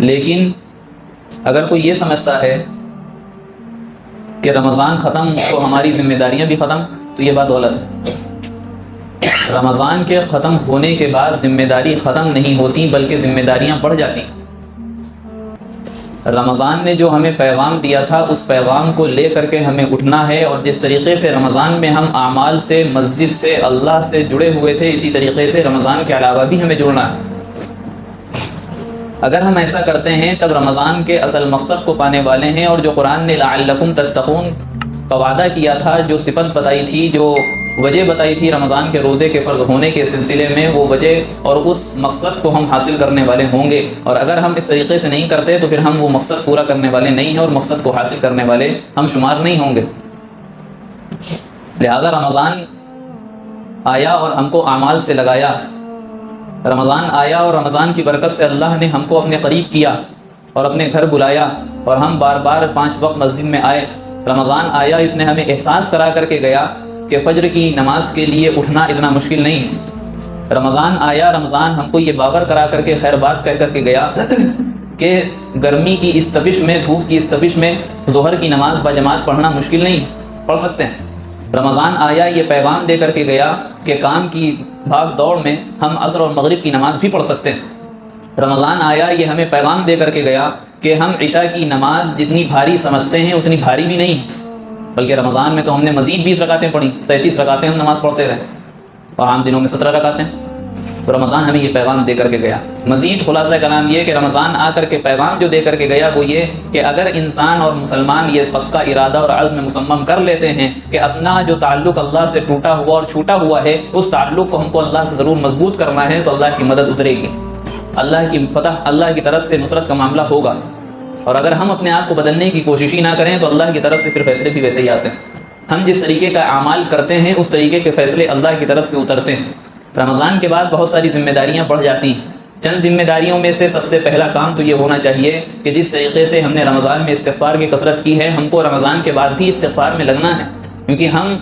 لیکن اگر کوئی یہ سمجھتا ہے کہ رمضان ختم تو ہماری ذمہ داریاں بھی ختم، تو یہ بات غلط ہے۔ رمضان کے ختم ہونے کے بعد ذمہ داری ختم نہیں ہوتی بلکہ ذمہ داریاں بڑھ جاتی ہیں۔ رمضان نے جو ہمیں پیغام دیا تھا اس پیغام کو لے کر کے ہمیں اٹھنا ہے، اور جس طریقے سے رمضان میں ہم اعمال سے، مسجد سے، اللہ سے جڑے ہوئے تھے، اسی طریقے سے رمضان کے علاوہ بھی ہمیں جڑنا ہے۔ اگر ہم ایسا کرتے ہیں تب رمضان کے اصل مقصد کو پانے والے ہیں، اور جو قرآن نے لعلکم تتقون کا وعدہ کیا تھا، جو صفت بتائی تھی، جو وجہ بتائی تھی رمضان کے روزے کے فرض ہونے کے سلسلے میں، وہ وجہ اور اس مقصد کو ہم حاصل کرنے والے ہوں گے۔ اور اگر ہم اس طریقے سے نہیں کرتے تو پھر ہم وہ مقصد پورا کرنے والے نہیں ہیں، اور مقصد کو حاصل کرنے والے ہم شمار نہیں ہوں گے۔ لہذا رمضان آیا اور ہم کو اعمال سے لگایا، رمضان آیا اور رمضان کی برکت سے اللہ نے ہم کو اپنے قریب کیا اور اپنے گھر بلایا، اور ہم بار بار 5 وقت مسجد میں آئے۔ رمضان آیا، اس نے ہمیں احساس کرا کر کے گیا کہ فجر کی نماز کے لیے اٹھنا اتنا مشکل نہیں ہے۔ رمضان آیا، رمضان ہم کو یہ باور کرا کر کے، خیر بات کہہ کر کے گیا کہ گرمی کی اس تپش میں، دھوپ کی اس تپش میں ظہر کی نماز باجماعت پڑھنا مشکل نہیں، پڑھ سکتے ہیں۔ رمضان آیا، یہ پیغام دے کر کے گیا کہ کام کی بھاگ دوڑ میں ہم عصر اور مغرب کی نماز بھی پڑھ سکتے ہیں۔ رمضان آیا، یہ ہمیں پیغام دے کر کے گیا کہ ہم عشاء کی نماز جتنی بھاری سمجھتے ہیں اتنی بھاری بھی نہیں، بلکہ رمضان میں تو ہم نے مزید 20 رکعتیں پڑھی، 37 رکعتیں ہم نماز پڑھتے رہے، اور عام دنوں میں 17 رکعتیں۔ تو رمضان ہمیں یہ پیغام دے کر کے گیا۔ مزید خلاصہ کلام یہ کہ رمضان آ کر کے پیغام جو دے کر کے گیا وہ یہ کہ اگر انسان اور مسلمان یہ پکا ارادہ اور عزم مصمم کر لیتے ہیں کہ اپنا جو تعلق اللہ سے ٹوٹا ہوا اور چھوٹا ہوا ہے، اس تعلق کو ہم کو اللہ سے ضرور مضبوط کرنا ہے، تو اللہ کی مدد اترے گی، اللہ کی فتح، اللہ کی طرف سے نصرت کا معاملہ ہوگا۔ اور اگر ہم اپنے آپ کو بدلنے کی کوشش ہی نہ کریں تو اللہ کی طرف سے پھر فیصلے بھی ویسے ہی آتے ہیں۔ ہم جس طریقے کا اعمال کرتے ہیں اس طریقے کے فیصلے اللہ کی طرف سے اترتے ہیں۔ رمضان کے بعد بہت ساری ذمہ داریاں بڑھ جاتی ہیں۔ چند ذمہ داریوں میں سے سب سے پہلا کام تو یہ ہونا چاہیے کہ جس طریقے سے ہم نے رمضان میں استغفار کی کثرت کی ہے، ہم کو رمضان کے بعد بھی استغفار میں لگنا ہے، کیونکہ ہم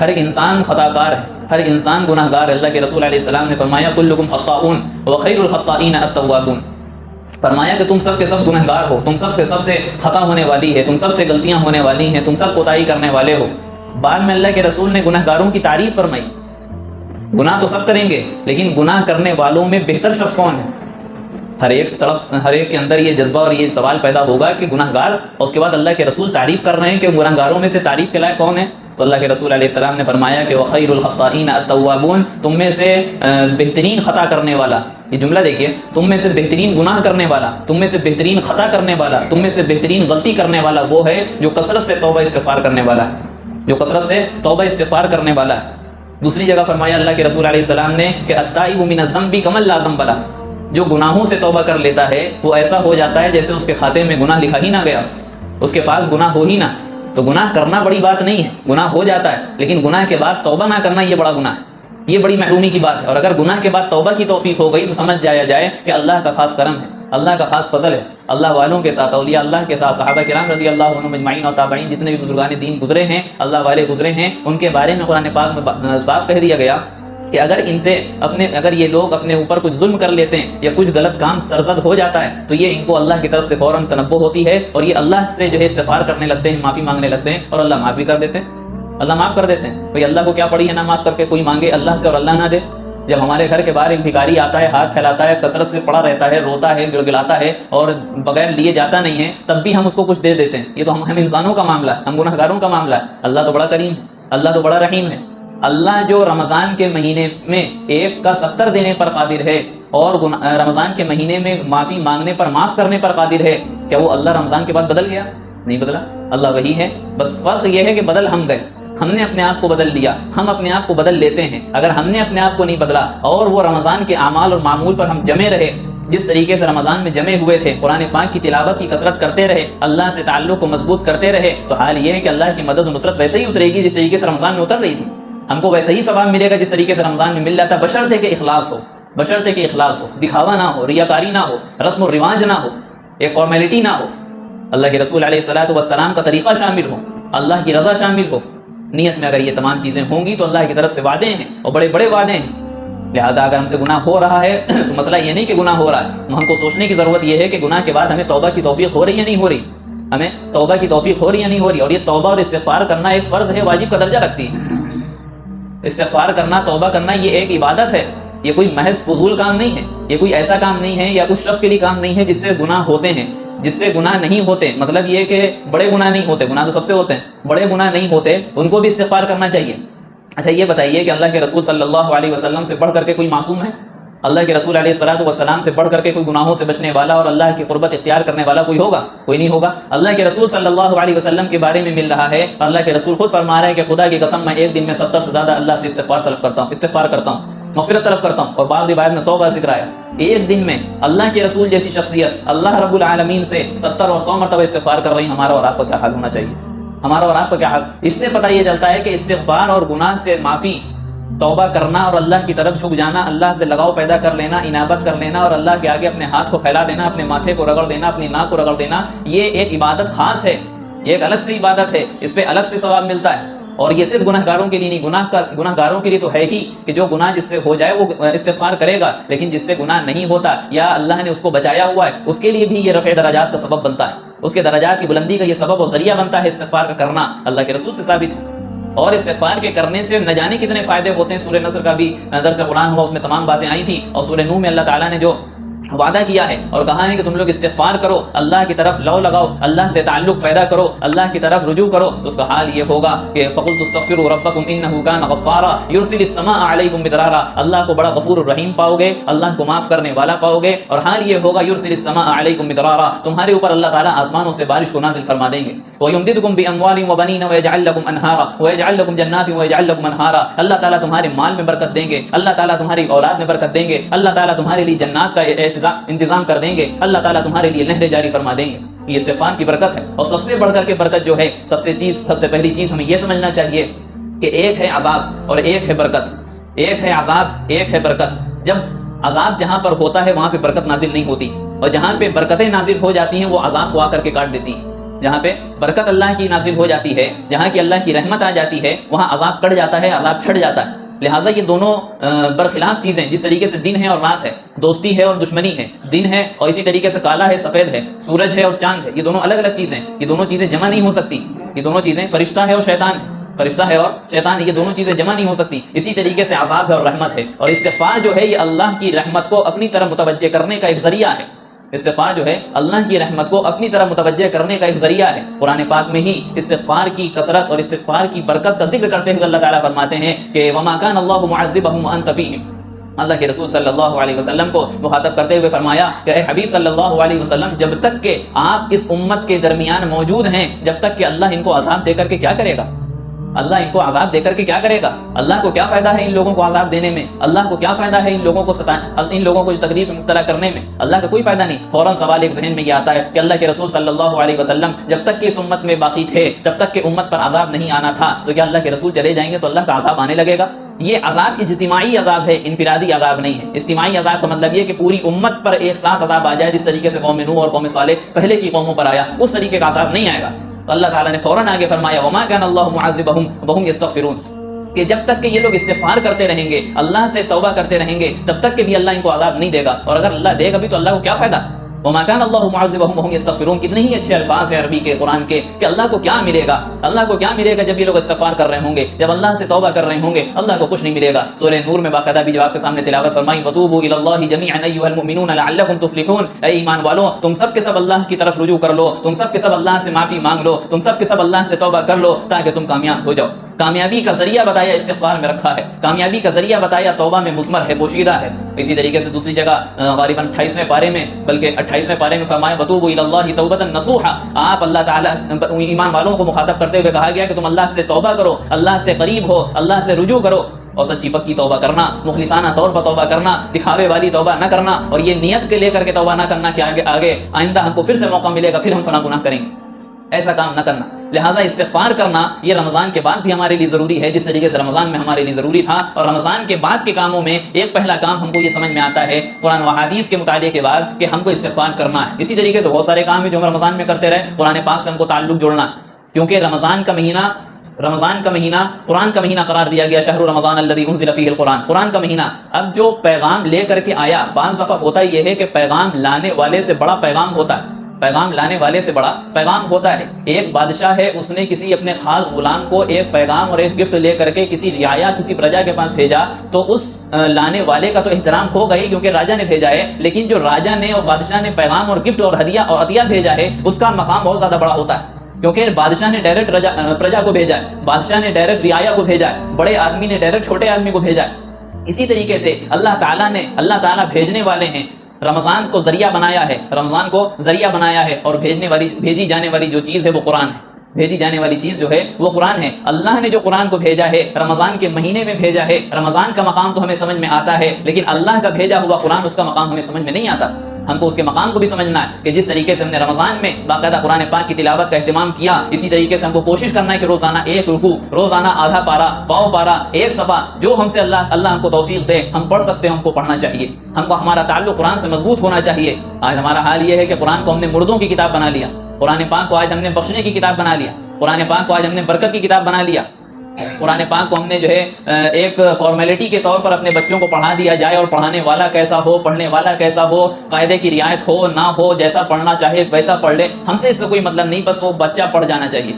ہر انسان خطا کار ہے، ہر انسان گناہ گار ہے۔ اللہ کے رسول علیہ السلام نے فرمایا کلکم خطاؤن وخیر الخطائین التوابون، فرمایا کہ تم سب کے سب گناہ گار ہو، تم سب کے سب سے خطا ہونے والی ہے، تم سب سے غلطیاں ہونے والی ہیں، تم سب کوتاہی کرنے والے ہو۔ بعد میں اللہ کے رسول نے گناہ گاروں کی تعریف فرمائی۔ گناہ تو سب کریں گے، لیکن گناہ کرنے والوں میں بہتر شخص کون ہے؟ ہر ایک کے اندر یہ جذبہ اور یہ سوال پیدا ہوگا کہ گناہ گار، اور اس کے بعد اللہ کے رسول تعریف کر رہے ہیں کہ گناہ گاروں میں سے تعریف کے لائق کون ہے؟ تو اللہ کے رسول علیہ السلام نے فرمایا کہ وخیر الخطائین التوابون، تم میں سے بہترین خطا کرنے والا، یہ جملہ دیکھیے، تم میں سے بہترین گناہ کرنے والا، تم میں سے بہترین خطا کرنے والا، تم میں سے بہترین غلطی کرنے والا وہ ہے جو کثرت سے توبہ استغفار کرنے والا ہے، جو کثرت سے توبہ استغفار کرنے والا ہے۔ دوسری جگہ فرمایا اللہ کے رسول علیہ السلام نے کہ التائب من الذنب کمن لا ذنب لہ، جو گناہوں سے توبہ کر لیتا ہے وہ ایسا ہو جاتا ہے جیسے اس کے کھاتے میں گناہ لکھا ہی نہ گیا، اس کے پاس گناہ ہو ہی نہ۔ تو گناہ کرنا بڑی بات نہیں ہے، گناہ ہو جاتا ہے، لیکن گناہ کے بعد توبہ نہ کرنا یہ بڑا گناہ ہے، یہ بڑی محرومی کی بات ہے۔ اور اگر گناہ کے بعد توبہ کی توفیق ہو گئی تو سمجھ جایا جائے کہ اللہ کا خاص کرم ہے، اللہ کا خاص فضل ہے، اللہ والوں کے ساتھ، اولیاء اللہ کے ساتھ، صحابہ کرام رضی اللہ عنہم اجمعین اور تابعین جتنے بھی بزرگان دین گزرے ہیں، اللہ والے گزرے ہیں، ان کے بارے میں قرآن پاک میں صاف کہہ دیا گیا کہ اگر یہ لوگ اپنے اوپر کچھ ظلم کر لیتے ہیں یا کچھ غلط کام سرزد ہو جاتا ہے تو یہ ان کو اللہ کی طرف سے فوراً تنبہ ہوتی ہے، اور یہ اللہ سے جو ہے استغفار کرنے لگتے ہیں، معافی مانگنے لگتے ہیں، اور اللہ معاف بھی کر دیتے ہیں، اللہ معاف کر دیتے ہیں۔ بھائی اللہ کو کیا پڑی ہے نہ معاف کر کے کوئی مانگے اللہ سے اور اللہ نہ دے؟ جب ہمارے گھر کے باہر ایک بھکاری آتا ہے، ہاتھ پھیلاتا ہے، کثرت سے پڑا رہتا ہے، روتا ہے، گڑگڑاتا ہے اور بغیر لیے جاتا نہیں ہے، تب بھی ہم اس کو کچھ دے دیتے ہیں۔ یہ تو ہم انسانوں کا معاملہ ہے، ہم گناہ گاروں کا معاملہ ہے۔ اللہ تو بڑا کریم ہے، اللہ تو بڑا رحیم ہے۔ اللہ جو رمضان کے مہینے میں 1 کا 70 دینے پر قادر ہے، اور رمضان کے مہینے میں معافی مانگنے پر، معاف کرنے پر قادر ہے، کیا وہ اللہ رمضان کے بعد بدل گیا؟ نہیں بدلا، اللہ وہی ہے، بس فرق یہ ہے کہ بدل ہم گئے، ہم نے اپنے آپ کو بدل لیا، ہم اپنے آپ کو بدل لیتے ہیں۔ اگر ہم نے اپنے آپ کو نہیں بدلا اور وہ رمضان کے اعمال اور معمول پر ہم جمے رہے، جس طریقے سے رمضان میں جمے ہوئے تھے، قرآن پاک کی تلاوت کی کثرت کرتے رہے، اللہ سے تعلق کو مضبوط کرتے رہے، تو حال یہ ہے کہ اللہ کی مدد و نصرت ویسے ہی اترے گی جس طریقے سے رمضان میں اتر رہی تھی۔ ہم کو ویسے ہی ثواب ملے گا جس طریقے سے رمضان میں مل جاتا، بشرطے کہ اخلاص ہو، بشرطے کہ اخلاص ہو، دکھاوا نہ ہو، ریاکاری نہ ہو، رسم و رواج نہ ہو، ایک فارمیلٹی نہ ہو، اللہ کے رسول علیہ السلام کا طریقہ شامل ہو، اللہ کی رضا شامل ہو۔ نیت میں اگر یہ تمام چیزیں ہوں گی تو اللہ کی طرف سے وعدے ہیں، اور بڑے بڑے وعدے ہیں۔ لہٰذا اگر ہم سے گناہ ہو رہا ہے تو مسئلہ یہ نہیں کہ گناہ ہو رہا ہے، ہم کو سوچنے کی ضرورت یہ ہے کہ گناہ کے بعد ہمیں توبہ کی توفیق ہو رہی یا نہیں ہو رہی، ہمیں توبہ کی توفیق ہو رہی یا نہیں ہو رہی۔ اور یہ توبہ اور استغفار کرنا ایک فرض ہے، واجب کا درجہ رکھتی ہے۔ استغفار کرنا، توبہ کرنا یہ ایک عبادت ہے، یہ کوئی محض فضول کام نہیں ہے، یہ کوئی ایسا کام نہیں ہے یا کچھ شخص کے لیے کام نہیں ہے جس سے گناہ ہوتے ہیں، جس سے گناہ نہیں ہوتے۔ مطلب یہ کہ بڑے گناہ نہیں ہوتے، گناہ تو سب سے ہوتے ہیں، بڑے گناہ نہیں ہوتے، ان کو بھی استغفار کرنا چاہیے۔ اچھا یہ بتائیے کہ اللہ کے رسول صلی اللہ علیہ وسلم سے بڑھ کر کے کوئی معصوم ہے؟ اللہ کے رسول علیہ الصلوۃ والسلام سے بڑھ کر کے کوئی گناہوں سے بچنے والا اور اللہ کی قربت اختیار کرنے والا کوئی ہوگا؟ کوئی نہیں ہوگا۔ اللہ کے رسول صلی اللہ علیہ وسلم کے بارے میں مل رہا ہے، اللہ کے رسول خود فرما رہے ہیں کہ خدا کی قسم میں ایک دن میں 70 سے زیادہ اللہ سے استغفار کرتا ہوں، مغفرت طلب کرتا ہوں، اور بعض روایت میں 100 بار ذکر آیا۔ ایک دن میں اللہ کے رسول جیسی شخصیت اللہ رب العالمین سے 70 اور 100 مرتبہ استغفار کر رہی، ہمارا اور آپ کا کیا حال ہونا چاہیے؟ ہمارا اور آپ کا کیا حال؟ اس سے پتہ یہ چلتا ہے کہ استغفار اور گناہ سے معافی، توبہ کرنا اور اللہ کی طرف جھک جانا، اللہ سے لگاؤ پیدا کر لینا، انابت کر لینا اور اللہ کے آگے اپنے ہاتھ کو پھیلا دینا، اپنے ماتھے کو رگڑ دینا، اپنی ناک کو رگڑ دینا، یہ ایک عبادت خاص ہے، یہ ایک الگ سے عبادت ہے، اس پہ الگ سے ثواب ملتا ہے۔ اور یہ صرف گناہ گاروں کے لیے نہیں، گناہ گاروں کے لیے تو ہے ہی کہ جو گناہ جس سے ہو جائے وہ استغفار کرے گا، لیکن جس سے گناہ نہیں ہوتا یا اللہ نے اس کو بچایا ہوا ہے، اس کے لیے بھی یہ رفع درجات کا سبب بنتا ہے، اس کے درجات کی بلندی کا یہ سبب اور ذریعہ بنتا ہے استغفار کا کرنا، اللہ کے رسول سے ثابت ہے۔ اور استغفار کے کرنے سے نہ جانے کتنے فائدے ہوتے ہیں۔ سورہ نصر کا بھی درس قرآن ہوا، اس میں تمام باتیں آئی تھیں، اور سورہ نوح میں اللہ تعالیٰ نے جو وعدہ کیا ہے اور کہا ہے کہ تم لوگ استغفار کرو، اللہ کی طرف لو لگاؤ، اللہ سے تعلق پیدا کرو، اللہ کی طرف رجوع کرو، تو اس کا حال یہ ہوگا کہ فَقُلْتُ اسْتَغْفِرُوا رَبَّكُمْ إِنَّهُ كَانَ غَفَّارًا يُرْسِلِ السَّمَاءَ عَلَيْكُمْ مِدْرَارًا، اللہ کو بڑا غفور الرحیم پاؤ گے، اللہ کو معاف کرنے والا پاؤ گے، اور حال یہ ہوگا يُرْسِلِ السَّمَاءَ عَلَيْكُمْ مِدْرَارًا، تمہارے اوپر اللہ تعالیٰ آسمانوں سے بارش کو نازل فرما دیں گے، وَيُمْدِدْكُمْ بِأَمْوَالٍ وَبَنِينَ وَيَجْعَلْ لَكُمْ أَنْهَارًا وَيَجْعَلْ لَكُمْ جَنَّاتٍ وَيَجْعَلْ لَكُمْ أَنْهَارًا، اللہ تعالیٰ تمہارے مال میں برکت دیں گے، اللہ تعالیٰ تمہاری اولاد میں برکت دیں گے، اللہ تعالیٰ تمہارے لیے جنات کا انتظام کر دیں گے، اللہ تعالیٰ تمہارے لیے نہریں جاری فرما دیں گے۔ یہ استغفار کی برکت ہے، اور سب سے بڑھ کر کے برکت جو ہے، سب سے پہلی چیز ہمیں یہ سمجھنا چاہیے کہ ایک ہے عذاب اور ایک ہے برکت، ایک ہے عذاب ایک ہے برکت۔ جب عذاب جہاں پر ہوتا ہے وہاں پہ برکت نازل نہیں ہوتی، اور جہاں پہ برکتیں نازل ہو جاتی ہیں وہ عذاب کو آ کر کے کاٹ دیتی ہیں۔ جہاں پہ برکت اللہ کی نازل ہو جاتی ہے، جہاں کی اللہ کی رحمت آ جاتی ہے، وہاں عذاب کٹ جاتا ہے، عذاب چھٹ جاتا ہے۔ لہٰذا یہ دونوں برخلاف چیزیں، جس طریقے سے دن ہے اور رات ہے، دوستی ہے اور دشمنی ہے، دن ہے اور اسی طریقے سے کالا ہے سفید ہے، سورج ہے اور چاند ہے، یہ دونوں الگ الگ چیزیں، یہ دونوں چیزیں جمع نہیں ہو سکتی، یہ دونوں چیزیں فرشتہ ہے اور شیطان ہے، فرشتہ ہے اور شیطان، یہ دونوں چیزیں جمع نہیں ہو سکتی۔ اسی طریقے سے عذاب ہے اور رحمت ہے، اور استغفار جو ہے یہ اللہ کی رحمت کو اپنی طرف متوجہ کرنے کا ایک ذریعہ ہے۔ استغفار جو ہے اللہ کی رحمت کو اپنی طرف متوجہ کرنے کا ایک ذریعہ ہے۔ قرآن پاک میں ہی استغفار کی کثرت اور استغفار کی برکت کا ذکر کرتے ہوئے اللہ تعالیٰ فرماتے ہیں کہ وَمَا كَانَ اللَّهُ مُعَذِّبَهُمْ وَأَنْتَ فِيهِمْ، اللہ کے رسول صلی اللہ علیہ وسلم کو مخاطب کرتے ہوئے فرمایا کہ اے حبیب صلی اللہ علیہ وسلم، جب تک کہ آپ اس امت کے درمیان موجود ہیں، جب تک کہ اللہ ان کو عذاب دے کر کے کیا کرے گا؟ اللہ ان کو عذاب دے کر کے کیا کرے گا؟ اللہ کو کیا فائدہ ہے ان لوگوں کو عذاب دینے میں؟ اللہ کو کیا فائدہ ہے ان لوگوں کو ان لوگوں کو تکلیف میں مبتلا کرنے میں؟ اللہ کا کوئی فائدہ نہیں۔ فوراً سوال ایک ذہن میں یہ آتا ہے کہ اللہ کے رسول صلی اللہ علیہ وسلم جب تک کہ اس امت میں باقی تھے، جب تک کہ امت پر عذاب نہیں آنا تھا، تو کیا اللہ کے رسول چلے جائیں گے تو اللہ کا عذاب آنے لگے گا؟ یہ عذاب اجتماعی عذاب ہے، انفرادی عذاب نہیں ہے۔ اجتماعی عذاب کا مطلب یہ کہ پوری امت پر ایک ساتھ عذاب آ جائے، جس طریقے سے قوم نوح اور قوم صالح پہلے کی قوموں پر آیا، اس طریقے کا عذاب نہیں آئے گا۔ تو اللہ تعالیٰ نے فوراً آگے فرمایا وَمَا كَانَ اللَّهُ مُعَذِّبَهُمْ وَهُمْ يَسْتَغْفِرُونَ، کہ جب تک کہ یہ لوگ استغفار کرتے رہیں گے، اللہ سے توبہ کرتے رہیں گے، تب تک کہ بھی اللہ ان کو عذاب نہیں دے گا، اور اگر اللہ دے گا بھی تو اللہ کو کیا فائدہ؟ وَمَا كَانَ اللَّهُ مُعَذِّبَهُمْ وَهُمْ يَسْتَغْفِرُونَ، کتنے ہی اچھے الفاظ ہیں عربی کے قرآن کے کہ اللہ کو کیا ملے گا، اللہ کو کیا ملے گا جب یہ لوگ استغفار کر رہے ہوں گے، جب اللہ سے توبہ کر رہے ہوں گے، اللہ کو کچھ نہیں ملے گا۔ سورہ نور میں باقاعدہ بھی جو آپ کے سامنے تلاوت فرمائی وَتُوبُوا إِلَى اللَّهِ جَمِيعًا أَيُّهَا الْمُؤْمِنُونَ لَعَلَّكُمْ تُفْلِحُونَ، اے ایمان والو تم سب کے سب اللہ کی طرف رجوع کر لو، تم سب کے سب اللہ سے معافی مانگ لو، تم سب کے سب اللہ سے توبہ کر لو تاکہ تم کامیاب ہو جاؤ۔ کامیابی کا ذریعہ بتایا استغفار میں رکھا ہے، کامیابی کا ذریعہ بتایا توبہ میں مثمر ہے، پوشیدہ ہے۔ اسی طریقے سے دوسری جگہ غالباً 28ویں پارے میں، بلکہ 28ویں پارے میں فرمایا وَتُوبُوا إِلَى اللَّهِ تَوْبَةً نَصُوحًا، آپ اللہ تعالیٰ ایمان والوں کو مخاطب کرتے ہوئے کہا گیا کہ تم اللہ سے توبہ کرو، اللہ سے قریب ہو، اللہ سے رجوع کرو، اور سچی پکی توبہ کرنا، مخلصانہ طور پر توبہ کرنا، دکھاوے والی توبہ نہ کرنا، اور یہ نیت کے لے کر کے توبہ نہ کرنا کہ آگے آئندہ ہم کو پھر سے موقع ملے گا، پھر ہم فلاں گناہ کریں گے، ایسا کام نہ کرنا۔ لہٰذا استغفار کرنا یہ رمضان کے بعد بھی ہمارے لیے ضروری ہے، جس طریقے سے رمضان میں ہمارے لیے ضروری تھا۔ اور رمضان کے بعد کے کاموں میں ایک پہلا کام ہم کو یہ سمجھ میں آتا ہے قرآن و حدیث کے مطالعے کے بعد کہ ہم کو استغفار کرنا ہے۔ اسی طریقے سے بہت سارے کام ہیں جو ہم رمضان میں کرتے رہے، قرآن پاک سے ہم کو تعلق جوڑنا، کیونکہ رمضان کا مہینہ رمضان کا مہینہ قرآن کا مہینہ قرار دیا گیا، شہر رمضان الذی انزل فیہ القرآن، قرآن کا مہینہ۔ اب جو پیغام لے کر کے آیا، بعض دفعہ ہوتا یہ ہے کہ پیغام لانے والے سے بڑا پیغام ہوتا ہے، پیغام لانے والے سے بڑا پیغام ہوتا ہے۔ ایک بادشاہ ہے، اس نے کسی اپنے خاص غلام کو ایک پیغام اور ایک گفٹ لے کر کے کسی رعایا، کسی پرجا کے پاس بھیجا، تو اس لانے والے کا تو احترام ہوگا ہی کیونکہ راجا نے بھیجا ہے، لیکن جو راجا نے اور بادشاہ نے پیغام اور گفٹ اور ہدیہ اور عطیہ بھیجا ہے، اس کا مقام بہت زیادہ بڑا ہوتا ہے، کیونکہ بادشاہ نے ڈائریکٹ پرجا کو بھیجا ہے، بادشاہ نے ڈائریکٹ رعایا کو بھیجا ہے، بڑے آدمی نے ڈائریکٹ چھوٹے آدمی کو بھیجا ہے۔ اسی طریقے سے اللہ تعالیٰ بھیجنے والے ہیں، رمضان کو ذریعہ بنایا ہے، رمضان کو ذریعہ بنایا ہے، اور بھیجی جانے والی جو چیز ہے وہ قرآن ہے، بھیجی جانے والی چیز جو ہے وہ قرآن ہے۔ اللہ نے جو قرآن کو بھیجا ہے، رمضان کے مہینے میں بھیجا ہے۔ رمضان کا مقام تو ہمیں سمجھ میں آتا ہے، لیکن اللہ کا بھیجا ہوا قرآن، اس کا مقام ہمیں سمجھ میں نہیں آتا۔ ہم کو اس کے مقام کو بھی سمجھنا ہے کہ جس طریقے سے ہم نے رمضان میں باقاعدہ قرآن پاک کی تلاوت کا اہتمام کیا، اسی طریقے سے ہم کو کوشش کرنا ہے کہ روزانہ ایک رکوع، روزانہ آدھا پارا، پاؤ پارا، ایک صفحہ، جو ہم سے اللہ ہم کو توفیق دے ہم پڑھ سکتے ہیں، ہم کو پڑھنا چاہیے۔ ہم کو ہمارا تعلق قرآن سے مضبوط ہونا چاہیے۔ آج ہمارا حال یہ ہے کہ قرآن کو ہم نے مردوں کی کتاب بنا لیا، قرآن پاک کو آج ہم نے بخشنے کی کتاب بنا لیا، قرآن پاک کو آج ہم نے برکت کی کتاب بنا لیا، قرآن پاک کو ہم نے جو ہے ایک فارمیلٹی کے طور پر اپنے بچوں کو پڑھا دیا جائے، اور پڑھانے والا کیسا ہو، پڑھنے والا کیسا ہو، قاعدے کی رعایت ہو نہ ہو، جیسا پڑھنا چاہے ویسا پڑھ لے، ہم سے اس سے کوئی مطلب نہیں، بس وہ بچہ پڑھ جانا چاہیے۔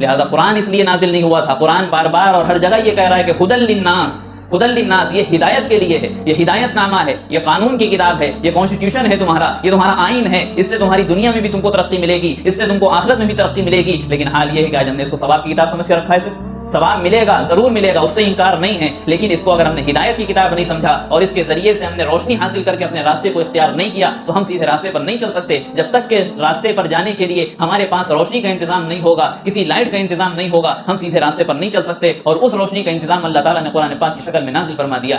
لہذا قرآن اس لیے نازل نہیں ہوا تھا، قرآن بار بار اور ہر جگہ یہ کہہ رہا ہے کہ ہدی للناس، ہدی للناس، یہ ہدایت کے لیے ہے، یہ ہدایت نامہ ہے، یہ قانون کی کتاب ہے، یہ کانسٹیٹیوشن ہے تمہارا، یہ تمہارا آئین ہے، اس سے تمہاری دنیا میں بھی تم کو ترقی ملے گی، اس سے تم کو آخرت میں بھی ترقی ملے گی۔ لیکن حال یہ ہے کہ آج ہم نے اس کو ثواب کی کتاب سمجھ کے رکھا ہے۔ ثواب ملے گا، ضرور ملے گا، اس سے انکار نہیں ہے، لیکن اس کو اگر ہم نے ہدایت کی کتاب نہیں سمجھا اور اس کے ذریعے سے ہم نے روشنی حاصل کر کے اپنے راستے کو اختیار نہیں کیا، تو ہم سیدھے راستے پر نہیں چل سکتے۔ جب تک کہ راستے پر جانے کے لیے ہمارے پاس روشنی کا انتظام نہیں ہوگا، کسی لائٹ کا انتظام نہیں ہوگا، ہم سیدھے راستے پر نہیں چل سکتے۔ اور اس روشنی کا انتظام اللہ تعالیٰ نے قرآن پاک کی شکل میں نازل فرما دیا،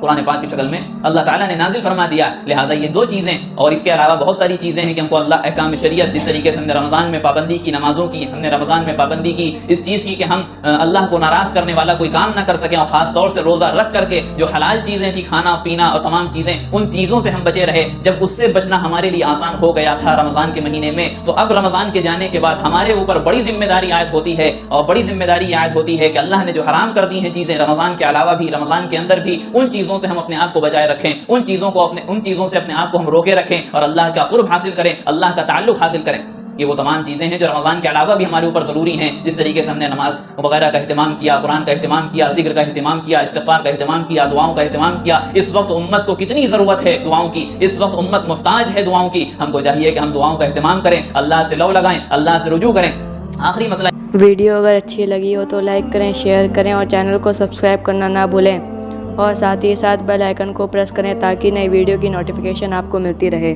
قرآن پاک کی شکل میں اللہ تعالیٰ نے نازل فرما دیا۔ لہٰذا یہ دو چیزیں اور اس کے علاوہ بہت ساری چیزیں ہیں کہ ہم کو اللہ احکام شریعت، جس طریقے سے ہم نے رمضان میں پابندی کی، نمازوں کی، ہم نے رمضان میں پابندی کی اس چیز کی کہ ہم اللہ کو ناراض کرنے والا کوئی کام نہ کر سکیں، اور خاص طور سے روزہ رکھ کر کے جو حلال چیزیں تھیں، کھانا پینا اور تمام چیزیں، ان چیزوں سے ہم بچے رہے۔ جب اس سے بچنا ہمارے لیے آسان ہو گیا تھا رمضان کے مہینے میں، تو اب رمضان کے جانے کے بعد ہمارے اوپر بڑی ذمہ داری عائد ہوتی ہے، اور بڑی ذمہ داری عائد ہوتی ہے کہ اللہ نے جو حرام کر دی ہیں چیزیں رمضان کے علاوہ بھی، رمضان کے اندر بھی، ان چیزوں سے ہم اپنے آپ کو بچائے رکھیں، ان چیزوں سے اپنے آپ کو ہم روکے رکھیں، اور اللہ کا قرب حاصل کریں، اللہ کا تعلق حاصل کریں۔ یہ وہ تمام چیزیں ہیں جو رمضان کے علاوہ بھی ہمارے اوپر ضروری ہیں۔ جس طریقے سے ہم نے نماز وغیرہ کا اہتمام کیا، قرآن کا اہتمام کیا، ذکر کا اہتمام کیا، استغفار کا اہتمام کیا، دعاؤں کا اہتمام کیا۔ اس وقت امت کو کتنی ضرورت ہے دعاؤں کی، اس وقت امت محتاج ہے دعاؤں کی۔ ہم کو چاہیے کہ ہم دعاؤں کا اہتمام کریں، اللہ سے لو لگائیں، اللہ سے رجوع کریں۔ آخری مسئلہ، ویڈیو اگر اچھی لگی ہو تو لائک کریں، شیئر کریں، اور چینل کو سبسکرائب کرنا نہ بھولیں، اور ساتھ ہی ساتھ بیل آئیکن کو پریس کریں تاکہ نئی ویڈیو کی نوٹیفیکیشن آپ کو ملتی رہے۔